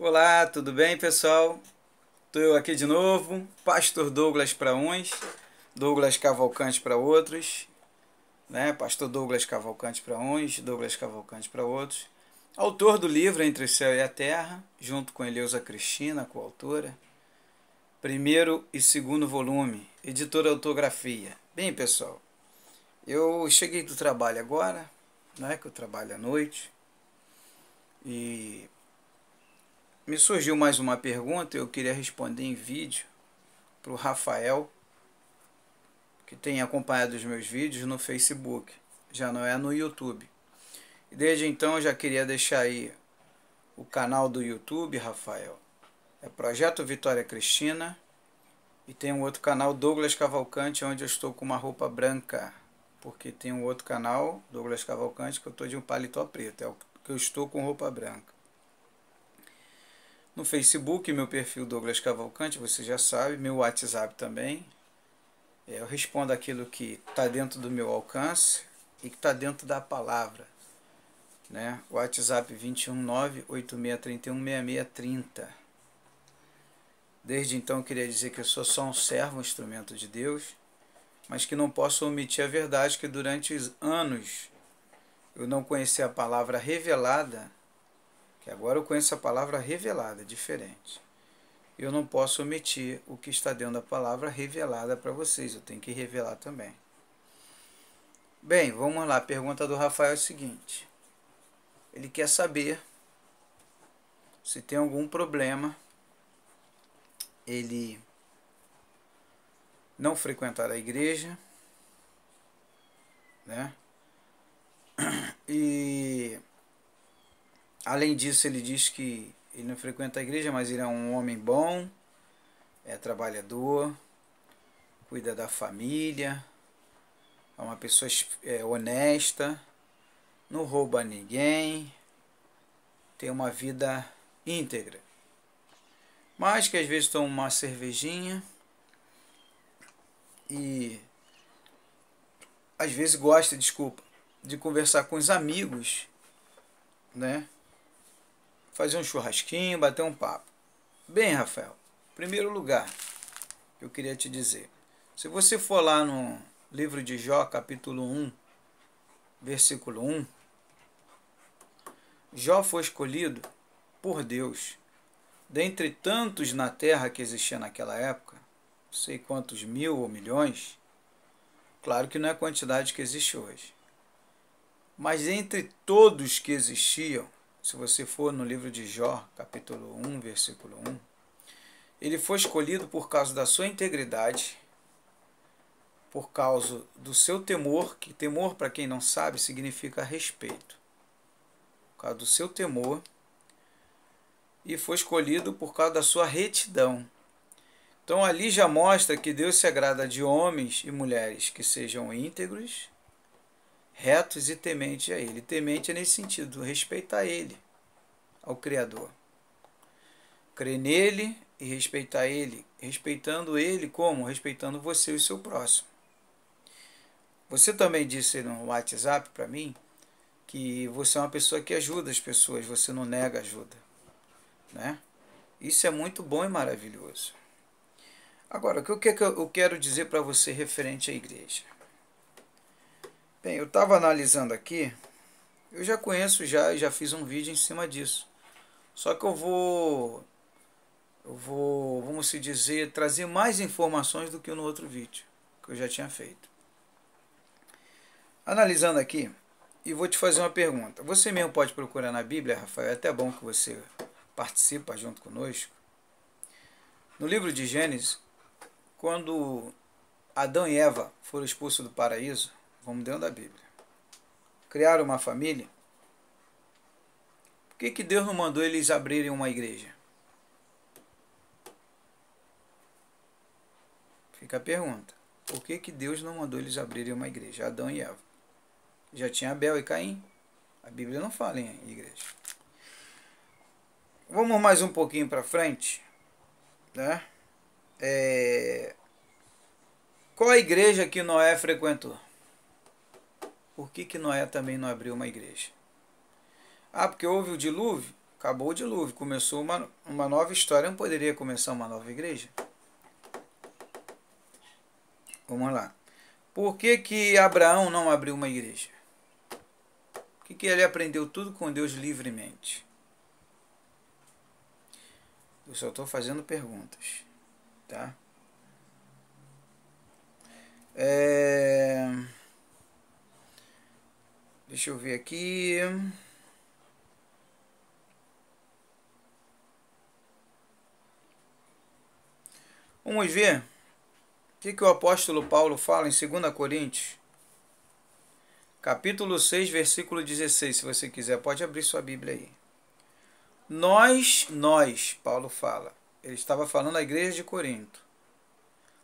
Olá, tudo bem, pessoal? Estou eu aqui de novo, Pastor Douglas para uns, Douglas Cavalcante para outros, né? Pastor Douglas Cavalcante para uns, Douglas Cavalcante para outros. Autor do livro Entre o Céu e a Terra, junto com Eleusa Cristina, coautora. Primeiro e segundo volume, editora Autografia. Bem, pessoal, eu cheguei do trabalho agora, né? Que eu trabalho à noite, e me surgiu mais uma pergunta, eu queria responder em vídeo para o Rafael, que tem acompanhado os meus vídeos no Facebook, já não é no YouTube. E desde então eu já queria deixar aí o canal do YouTube, Rafael. É Projeto Vitória Cristina. E tem um outro canal, Douglas Cavalcante, onde eu estou com uma roupa branca. Porque tem um outro canal, Douglas Cavalcante, que eu estou de um paletó preto. É o que eu estou com roupa branca. No Facebook, meu perfil Douglas Cavalcante, você já sabe. Meu WhatsApp também. Eu respondo aquilo que está dentro do meu alcance e que está dentro da palavra. Né? WhatsApp 219-8631-6630. Desde então eu queria dizer que eu sou só um servo, um instrumento de Deus, mas que não posso omitir a verdade que durante anos eu não conhecia a palavra revelada, que agora eu conheço a palavra revelada, diferente. Eu não posso omitir o que está dentro da palavra revelada para vocês, eu tenho que revelar também. Bem, vamos lá, a pergunta do Rafael é a seguinte. Ele quer saber se tem algum problema ele não frequentar a igreja, né? E além disso ele diz que ele não frequenta a igreja, mas ele é um homem bom, é trabalhador, cuida da família, é uma pessoa honesta, não rouba ninguém, tem uma vida íntegra. Mas que às vezes toma uma cervejinha e às vezes gosta, desculpa, de conversar com os amigos, né? Fazer um churrasquinho, bater um papo. Bem, Rafael, em primeiro lugar, eu queria te dizer, se você for lá no livro de Jó, capítulo 1, versículo 1, Jó foi escolhido por Deus, dentre tantos na terra que existia naquela época, não sei quantos mil ou milhões, claro que não é a quantidade que existe hoje, mas entre todos que existiam, se você for no livro de Jó, capítulo 1, versículo 1, ele foi escolhido por causa da sua integridade, por causa do seu temor, que temor, para quem não sabe, significa respeito. Por causa do seu temor, e foi escolhido por causa da sua retidão. Então ali já mostra que Deus se agrada de homens e mulheres que sejam íntegros, retos e tementes a Ele. Temente é nesse sentido, respeitar Ele, ao Criador. Crer nele e respeitar Ele. Respeitando Ele como? Respeitando você e o seu próximo. Você também disse no WhatsApp para mim que você é uma pessoa que ajuda as pessoas, você não nega ajuda, né? Isso é muito bom e maravilhoso. Agora, o que eu quero dizer para você referente à igreja? Bem, eu estava analisando aqui, eu já conheço já fiz um vídeo em cima disso. Só que eu vou, vamos se dizer, trazer mais informações do que no outro vídeo que eu já tinha feito. Analisando aqui, e vou te fazer uma pergunta. Você mesmo pode procurar na Bíblia, Rafael, é até bom que você participa junto conosco. No livro de Gênesis, quando Adão e Eva foram expulsos do paraíso, vamos dentro da Bíblia, criaram uma família, por que Deus não mandou eles abrirem uma igreja? Fica a pergunta. Por que Deus não mandou eles abrirem uma igreja? Adão e Eva. Já tinha Abel e Caim. A Bíblia não fala em igreja. Vamos mais um pouquinho para frente, né? Qual a igreja que Noé frequentou? Por que Noé também não abriu uma igreja? Ah, porque houve o dilúvio? Acabou o dilúvio, começou uma nova história, não poderia começar uma nova igreja? Vamos lá. Por que que Abraão não abriu uma igreja? Por que ele aprendeu tudo com Deus livremente? Eu só estou fazendo perguntas, tá? Deixa eu ver aqui. Vamos ver o que o apóstolo Paulo fala em 2 Coríntios, capítulo 6, versículo 16. Se você quiser, pode abrir sua Bíblia aí. Nós, Paulo fala. Ele estava falando à igreja de Corinto.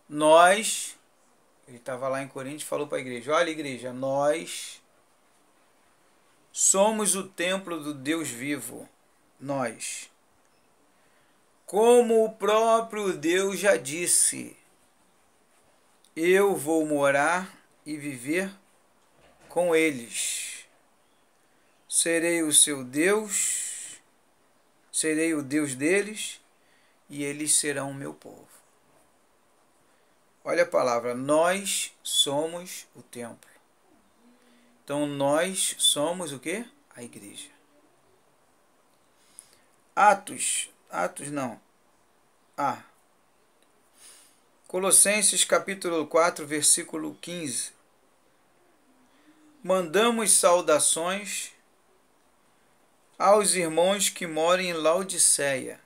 Ele estava lá em Corinto e falou para a igreja: olha, igreja, nós somos o templo do Deus vivo. Nós. Como o próprio Deus já disse, eu vou morar e viver com eles. Serei o seu Deus, serei o Deus deles, e eles serão o meu povo. Olha a palavra, nós somos o templo. Então nós somos o quê? A igreja. Colossenses capítulo 4, versículo 15. Mandamos saudações aos irmãos que moram em Laodiceia.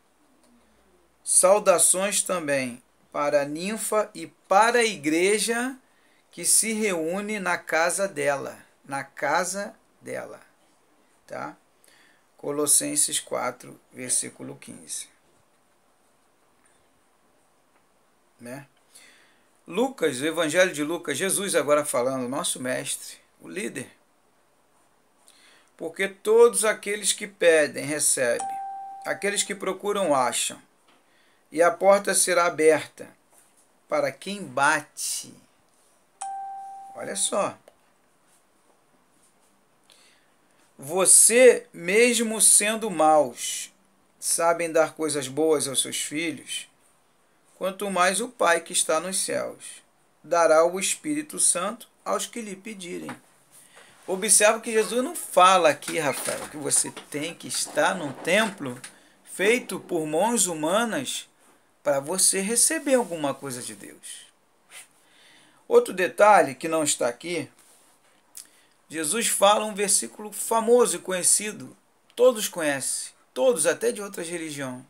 Saudações também para a ninfa e para a igreja que se reúne na casa dela. Tá? Colossenses 4, versículo 15. Né? Lucas, o Evangelho de Lucas, Jesus agora falando, nosso mestre, o líder. Porque todos aqueles que pedem, recebem. Aqueles que procuram, acham. E a porta será aberta para quem bate. Olha só. Você, mesmo sendo maus, sabem dar coisas boas aos seus filhos, quanto mais o Pai que está nos céus dará o Espírito Santo aos que lhe pedirem. Observa que Jesus não fala aqui, Rafael, que você tem que estar num templo feito por mãos humanas para você receber alguma coisa de Deus. Outro detalhe que não está aqui, Jesus fala um versículo famoso e conhecido, todos conhecem, todos até de outras religiões.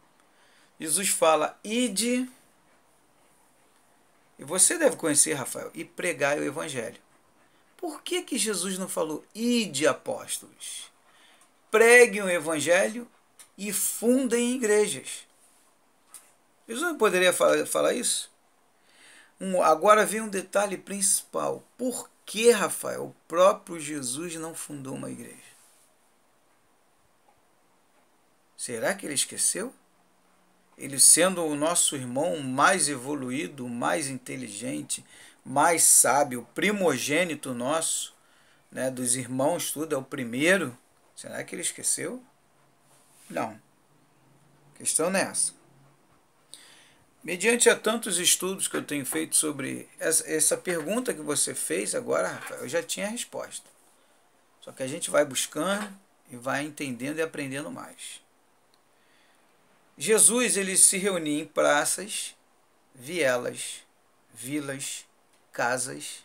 Jesus fala, ide, e você deve conhecer, Rafael, e pregai o Evangelho. Por que que Jesus não falou, ide apóstolos, preguem o Evangelho e fundem igrejas? Jesus não poderia falar isso? Agora vem um detalhe principal. Por que, Rafael, o próprio Jesus não fundou uma igreja? Será que ele esqueceu? Ele sendo o nosso irmão mais evoluído, mais inteligente, mais sábio, primogênito nosso, né, dos irmãos, tudo, é o primeiro. Será que ele esqueceu? Não. A questão não é essa. Mediante a tantos estudos que eu tenho feito sobre essa pergunta que você fez agora, Rafael, eu já tinha a resposta. Só que a gente vai buscando e vai entendendo e aprendendo mais. Jesus, ele se reunia em praças, vielas, vilas, casas.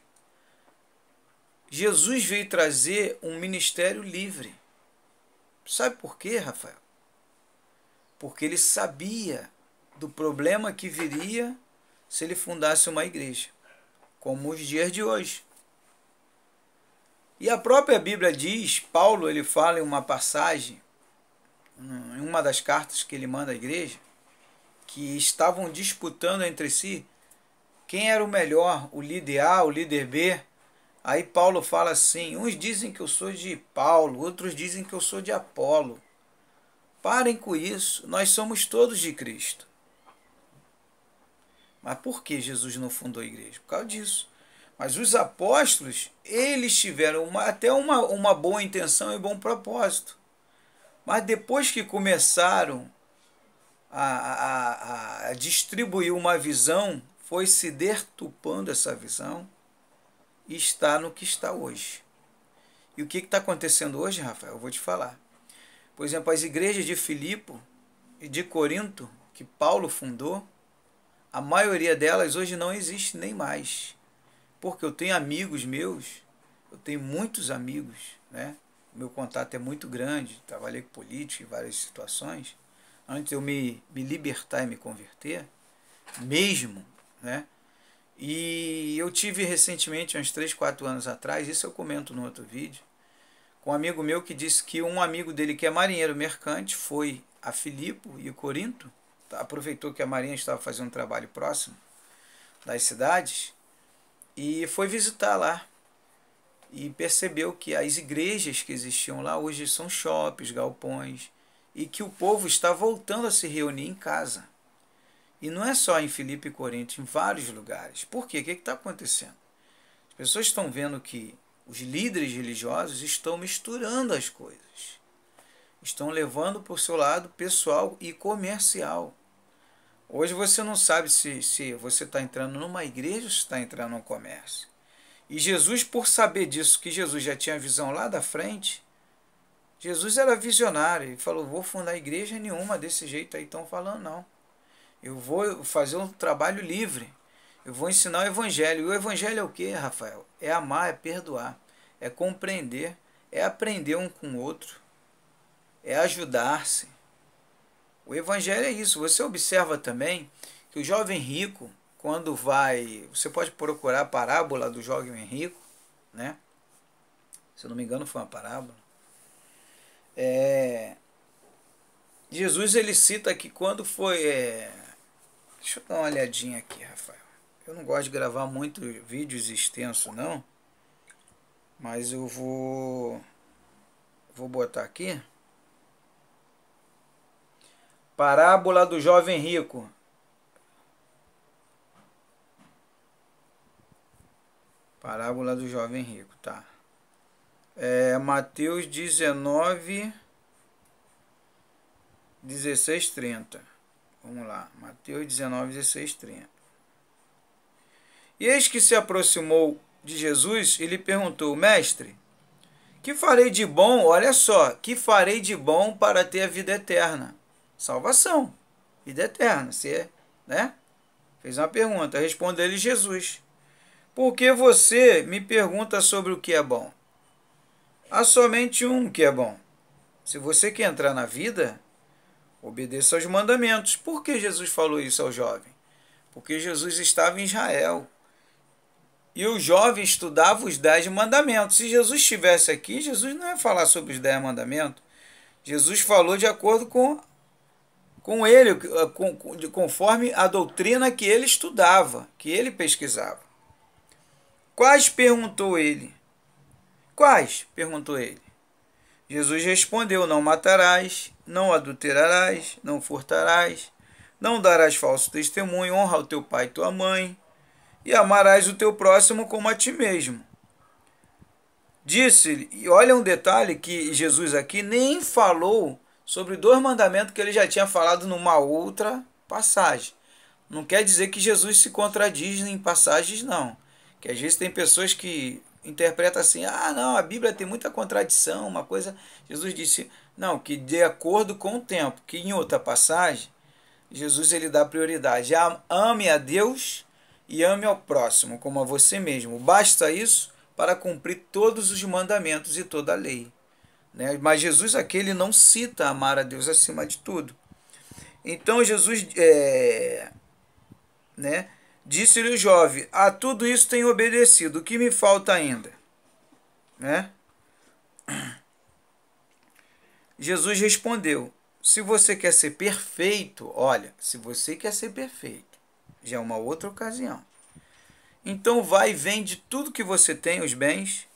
Jesus veio trazer um ministério livre. Sabe por quê, Rafael? Porque ele sabia do problema que viria se ele fundasse uma igreja, como os dias de hoje. E a própria Bíblia diz, Paulo ele fala em uma passagem, em uma das cartas que ele manda à igreja, que estavam disputando entre si quem era o melhor, o líder A, o líder B. Aí Paulo fala assim, uns dizem que eu sou de Paulo, outros dizem que eu sou de Apolo. Parem com isso, nós somos todos de Cristo. Mas por que Jesus não fundou a igreja? Por causa disso. Mas os apóstolos, eles tiveram até uma boa intenção e bom propósito. Mas depois que começaram a distribuir uma visão, foi se deturpando essa visão e está no que está hoje. E o que está acontecendo hoje, Rafael? Eu vou te falar. Por exemplo, as igrejas de Filipe e de Corinto, que Paulo fundou, a maioria delas hoje não existe nem mais. Porque eu tenho amigos meus, eu tenho muitos amigos, né? Meu contato é muito grande, trabalhei com política em várias situações. Antes de eu me libertar e me converter, mesmo, né? E eu tive recentemente, uns 3, 4 anos atrás, isso eu comento no outro vídeo, com um amigo meu que disse que um amigo dele que é marinheiro mercante foi a Filipe e Corinto, aproveitou que a marinha estava fazendo um trabalho próximo das cidades e foi visitar lá. E percebeu que as igrejas que existiam lá hoje são shoppings, galpões, e que o povo está voltando a se reunir em casa. E não é só em Filipe e Corinto, em vários lugares. Por quê? O que está acontecendo? As pessoas estão vendo que os líderes religiosos estão misturando as coisas. Estão levando para o seu lado pessoal e comercial. Hoje você não sabe se você está entrando numa igreja ou se está entrando num comércio. E Jesus, por saber disso, que Jesus já tinha visão lá da frente, Jesus era visionário. Ele falou, vou fundar igreja nenhuma desse jeito aí estão falando, não. Eu vou fazer um trabalho livre. Eu vou ensinar o evangelho. E o evangelho é o quê, Rafael? É amar, é perdoar, é compreender, é aprender um com o outro, é ajudar-se. O evangelho é isso. Você observa também que o jovem rico, quando vai... Você pode procurar a parábola do jovem rico, né? Se eu não me engano foi uma parábola. Jesus ele cita que quando foi... Deixa eu dar uma olhadinha aqui, Rafael. Eu não gosto de gravar muito vídeos extensos, não. Mas eu vou botar aqui. Parábola do jovem rico. Parábola do jovem rico, tá. Mateus 19, 16, 30. Vamos lá, Mateus 19, 16, 30. E eis que se aproximou de Jesus e lhe perguntou, mestre, que farei de bom, olha só, que farei de bom para ter a vida eterna? Salvação, vida eterna, você, né? Fez uma pergunta, respondeu-lhe Jesus. Por que você me pergunta sobre o que é bom? Há somente um que é bom. Se você quer entrar na vida, obedeça aos mandamentos. Por que Jesus falou isso ao jovem? Porque Jesus estava em Israel. E o jovem estudava os 10 mandamentos. Se Jesus estivesse aqui, Jesus não ia falar sobre os 10 mandamentos. Jesus falou de acordo com ele, conforme a doutrina que ele estudava, que ele pesquisava. Quais? Perguntou ele. Quais? Perguntou ele. Jesus respondeu, não matarás, não adulterarás, não furtarás, não darás falso testemunho, honra o teu pai e tua mãe, e amarás o teu próximo como a ti mesmo. Disse-lhe, e olha um detalhe que Jesus aqui nem falou sobre 2 mandamentos que ele já tinha falado numa outra passagem. Não quer dizer que Jesus se contradiz em passagens, não. Que às vezes tem pessoas que interpretam assim, não, a Bíblia tem muita contradição, uma coisa... Jesus disse, não, que de acordo com o tempo, que em outra passagem, Jesus ele dá prioridade. Ame a Deus e ame ao próximo, como a você mesmo. Basta isso para cumprir todos os mandamentos e toda a lei. Né? Mas Jesus aqui ele não cita amar a Deus acima de tudo. Então Jesus... né? Disse-lhe o jovem, a tudo isso tenho obedecido, o que me falta ainda? Né? Jesus respondeu, se você quer ser perfeito, olha, se você quer ser perfeito, já é uma outra ocasião. Então vai e vende tudo que você tem, os bens,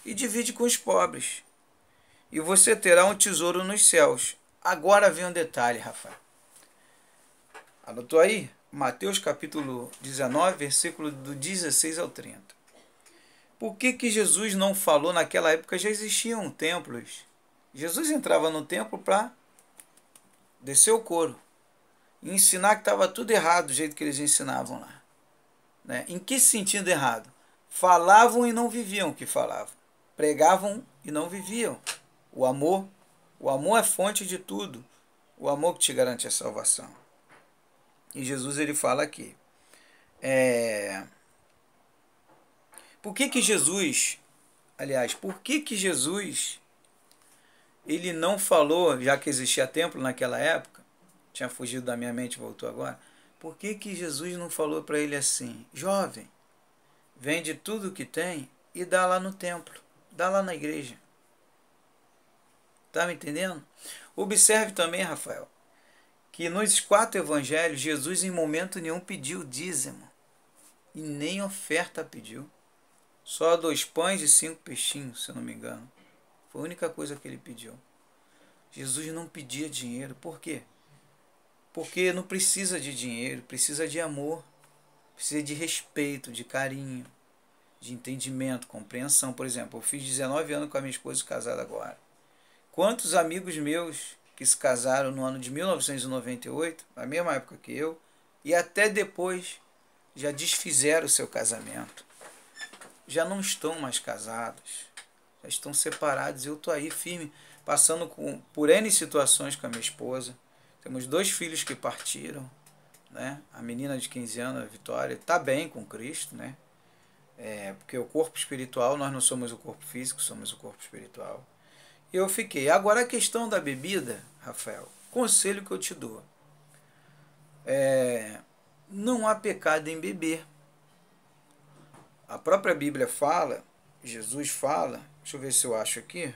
e divide com os pobres. E você terá um tesouro nos céus. Agora vem um detalhe, Rafael. Anotou aí? Mateus capítulo 19, versículo do 16 ao 30. Por que Jesus não falou naquela época? Já existiam templos, Jesus entrava no templo para descer o couro e ensinar que estava tudo errado do jeito que eles ensinavam lá. Né? Em que sentido errado? Falavam e não viviam o que falavam. Pregavam e não viviam. O amor é fonte de tudo. O amor que te garante a salvação. E Jesus ele fala aqui. Por que Jesus, aliás, por que Jesus ele não falou, já que existia templo naquela época, tinha fugido da minha mente e voltou agora, por que Jesus não falou para ele assim, jovem, vende tudo que tem e dá lá no templo, dá lá na igreja. Tá me entendendo? Observe também, Rafael, que nos 4 evangelhos, Jesus em momento nenhum pediu dízimo. E nem oferta pediu. Só 2 pães e 5 peixinhos, se eu não me engano. Foi a única coisa que ele pediu. Jesus não pedia dinheiro. Por quê? Porque não precisa de dinheiro, precisa de amor. Precisa de respeito, de carinho, de entendimento, compreensão. Por exemplo, eu fiz 19 anos com a minha esposa casada agora. Quantos amigos meus que se casaram no ano de 1998, na mesma época que eu, e até depois já desfizeram o seu casamento. Já não estão mais casados, já estão separados. Eu estou aí firme, passando por N situações com a minha esposa. Temos 2 filhos que partiram, né? A menina de 15 anos, a Vitória, está bem com Cristo, né? Porque o corpo espiritual, nós não somos o corpo físico, somos o corpo espiritual. Eu fiquei. Agora a questão da bebida, Rafael, conselho que eu te dou. Não há pecado em beber. A própria Bíblia fala, Jesus fala, deixa eu ver se eu acho aqui,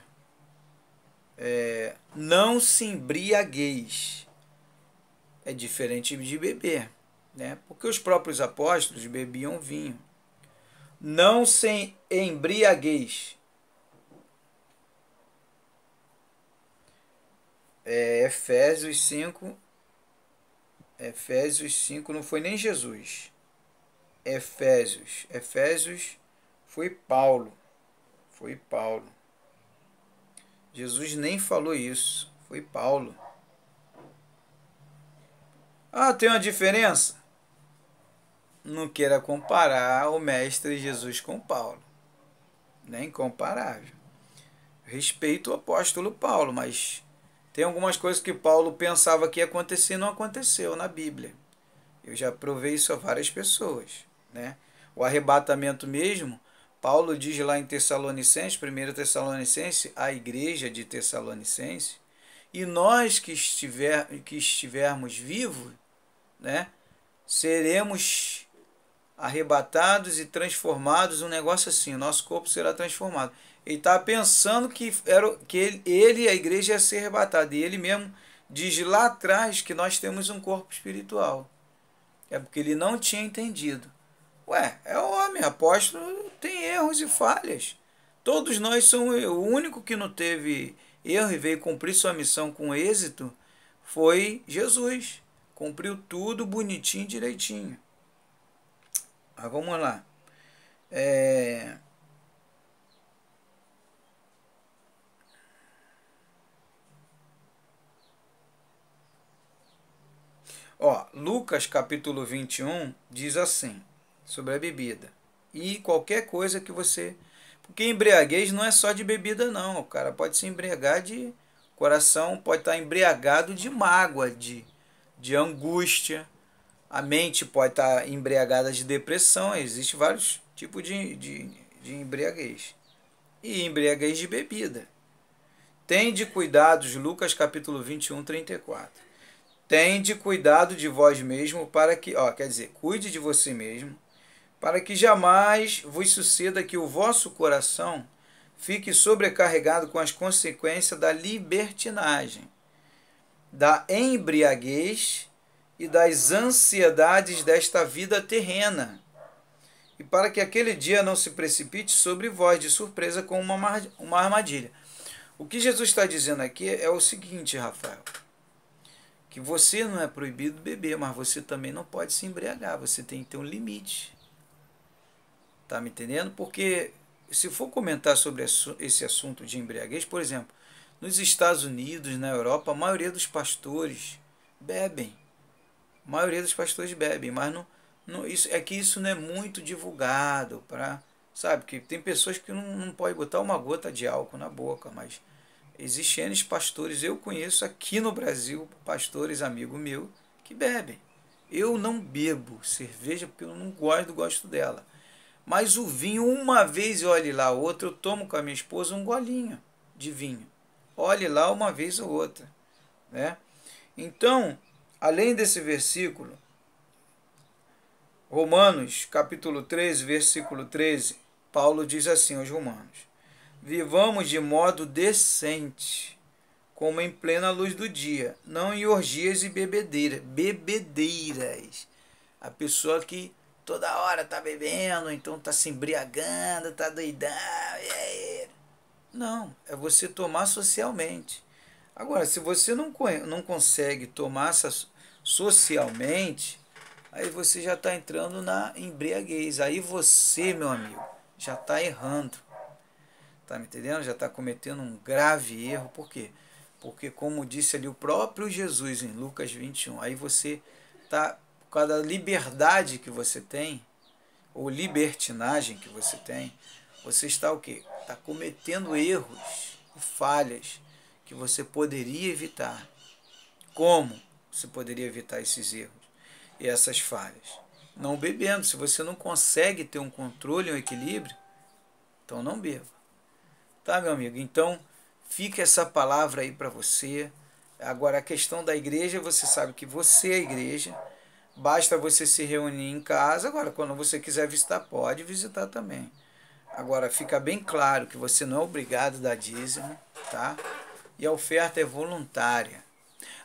não se embriagueis. É diferente de beber, né? Porque os próprios apóstolos bebiam vinho. Não se embriagueis. Efésios 5 não foi nem Jesus. Efésios foi Paulo. Foi Paulo. Jesus nem falou isso. Foi Paulo. Ah, tem uma diferença? Não queira comparar o mestre Jesus com Paulo. Nem comparável. Respeito o apóstolo Paulo, mas tem algumas coisas que Paulo pensava que ia acontecer e não aconteceu na Bíblia. Eu já provei isso a várias pessoas. Né? O arrebatamento mesmo, Paulo diz lá em Tessalonicenses, 1 Tessalonicenses, a igreja de Tessalonicenses, e nós que estivermos vivos, né, seremos arrebatados e transformados, um negócio assim, o nosso corpo será transformado. Ele está pensando que ele, a igreja, ia ser arrebatada, e ele mesmo diz lá atrás que nós temos um corpo espiritual. É porque ele não tinha entendido. Ué, é homem, apóstolo tem erros e falhas. Todos nós somos. O único que não teve erro e veio cumprir sua missão com êxito foi Jesus. Cumpriu tudo bonitinho, direitinho. Mas vamos lá. Lucas capítulo 21 diz assim, sobre a bebida. E qualquer coisa que você... Porque embriaguez não é só de bebida, não. O cara pode se embriagar de... O coração pode estar embriagado de mágoa, de angústia. A mente pode estar embriagada de depressão. Existem vários tipos de embriaguez. E embriaguez de bebida. Tende cuidados, Lucas capítulo 21, 34. Tende cuidado de vós mesmo para que... quer dizer, cuide de você mesmo, para que jamais vos suceda que o vosso coração fique sobrecarregado com as consequências da libertinagem, da embriaguez e das ansiedades desta vida terrena, e para que aquele dia não se precipite sobre vós de surpresa com uma armadilha. O que Jesus está dizendo aqui é o seguinte, Rafael, que você não é proibido beber, mas você também não pode se embriagar, você tem que ter um limite. Tá me entendendo? Porque se for comentar sobre esse assunto de embriaguez, por exemplo, Nos Estados Unidos, na Europa, a maioria dos pastores bebem. A maioria dos pastores bebem, mas isso, é que isso não é muito divulgado para, sabe, que tem pessoas que não podem botar uma gota de álcool na boca, mas existem N pastores, eu conheço aqui no Brasil, pastores amigo meu, que bebem. Eu não bebo cerveja porque eu não gosto dela. Mas o vinho, uma vez e olhe lá outra, eu tomo com a minha esposa um golinho de vinho. Olhe lá uma vez ou outra, né? Então, além desse versículo, Romanos, capítulo 13, versículo 13, Paulo diz assim aos romanos: vivamos de modo decente, como em plena luz do dia, não em orgias e bebedeiras. A pessoa que toda hora tá bebendo, então tá se embriagando, tá doidão. Não, é você tomar socialmente. Agora, se você não consegue tomar socialmente, aí você já está entrando na embriaguez. Aí você, meu amigo, já está errando. Tá me entendendo? Já está cometendo um grave erro. Por quê? Porque, como disse ali o próprio Jesus em Lucas 21, aí você está, por causa da liberdade que você tem, ou libertinagem que você tem, você está o quê? Está cometendo erros e falhas que você poderia evitar. Como você poderia evitar esses erros e essas falhas? Não bebendo. Se você não consegue ter um controle, um equilíbrio, então não beba. Tá, meu amigo? Então, fica essa palavra aí para você. Agora, a questão da igreja, você sabe que você é a igreja. Basta você se reunir em casa. Agora, quando você quiser visitar, pode visitar também. Agora, fica bem claro que você não é obrigado a dar dízimo, tá? E a oferta é voluntária.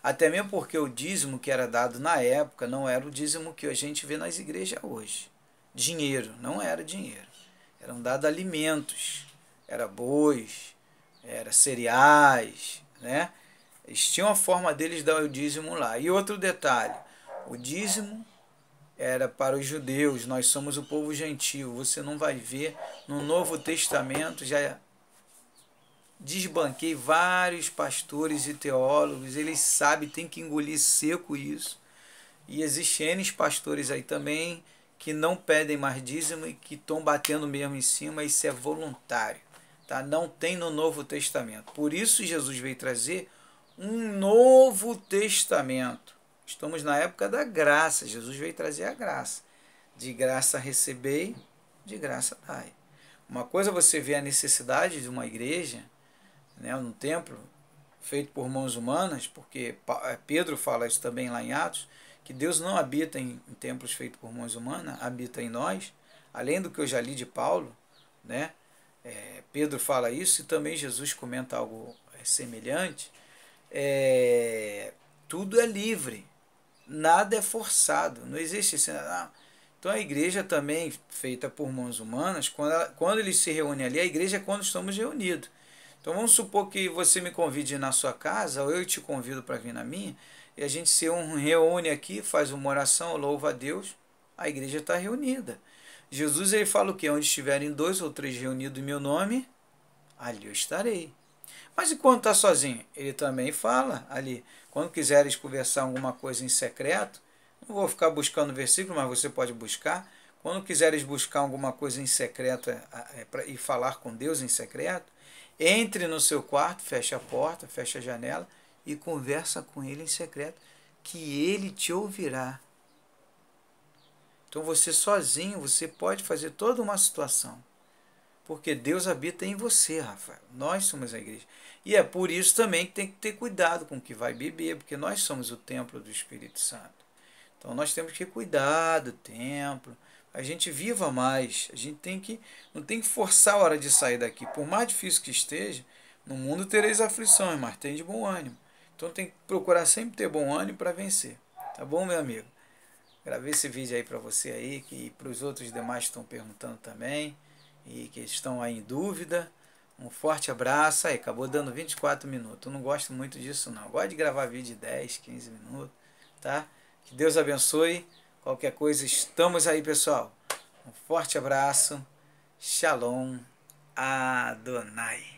Até mesmo porque o dízimo que era dado na época não era o dízimo que a gente vê nas igrejas hoje. Dinheiro, não era dinheiro. Eram dados alimentos, era bois, era cereais, né? Eles tinham a forma deles dar o dízimo lá. E outro detalhe, o dízimo era para os judeus, nós somos o povo gentil. Você não vai ver no Novo Testamento, já desbanquei vários pastores e teólogos, eles sabem, tem que engolir seco isso. E existem N pastores aí também que não pedem mais dízimo e que estão batendo mesmo em cima, isso é voluntário. Tá? Não tem no Novo Testamento. Por isso Jesus veio trazer um Novo Testamento. Estamos na época da graça. Jesus veio trazer a graça. De graça recebei, de graça dai. Uma coisa é você vê a necessidade de uma igreja, né, um templo feito por mãos humanas, porque Pedro fala isso também lá em Atos, que Deus não habita em templos feitos por mãos humanas, habita em nós, além do que eu já li de Paulo, né? Pedro fala isso e também Jesus comenta algo semelhante. Tudo é livre, nada é forçado, não existe assim. Então a igreja também feita por mãos humanas, quando eles se reúnem ali, a igreja é quando estamos reunidos. Então vamos supor que você me convide na sua casa, ou eu te convido para vir na minha, e a gente se reúne aqui, faz uma oração, louva a Deus, a igreja está reunida. Jesus ele fala o que? Onde estiverem 2 ou 3 reunidos em meu nome, ali eu estarei. Mas e quando está sozinho? Ele também fala ali, quando quiseres conversar alguma coisa em secreto, não vou ficar buscando o versículo, mas você pode buscar. Quando quiseres buscar alguma coisa em secreto e falar com Deus em secreto, entre no seu quarto, feche a porta, feche a janela e conversa com ele em secreto, que ele te ouvirá. Então você sozinho, você pode fazer toda uma situação. Porque Deus habita em você, Rafael. Nós somos a igreja. E é por isso também que tem que ter cuidado com o que vai beber, porque nós somos o templo do Espírito Santo. Então nós temos que cuidar do templo. A gente viva mais. A gente não tem que forçar a hora de sair daqui. Por mais difícil que esteja, no mundo tereis aflições, mas tem de bom ânimo. Então tem que procurar sempre ter bom ânimo para vencer. Tá bom, meu amigo? Gravei esse vídeo aí para você aí, que para os outros demais que estão perguntando também e que estão aí em dúvida. Um forte abraço. Aí, acabou dando 24 minutos. Eu não gosto muito disso não. Eu gosto de gravar vídeo de 10, 15 minutos, tá? Que Deus abençoe. Qualquer coisa, estamos aí, pessoal. Um forte abraço. Shalom Adonai.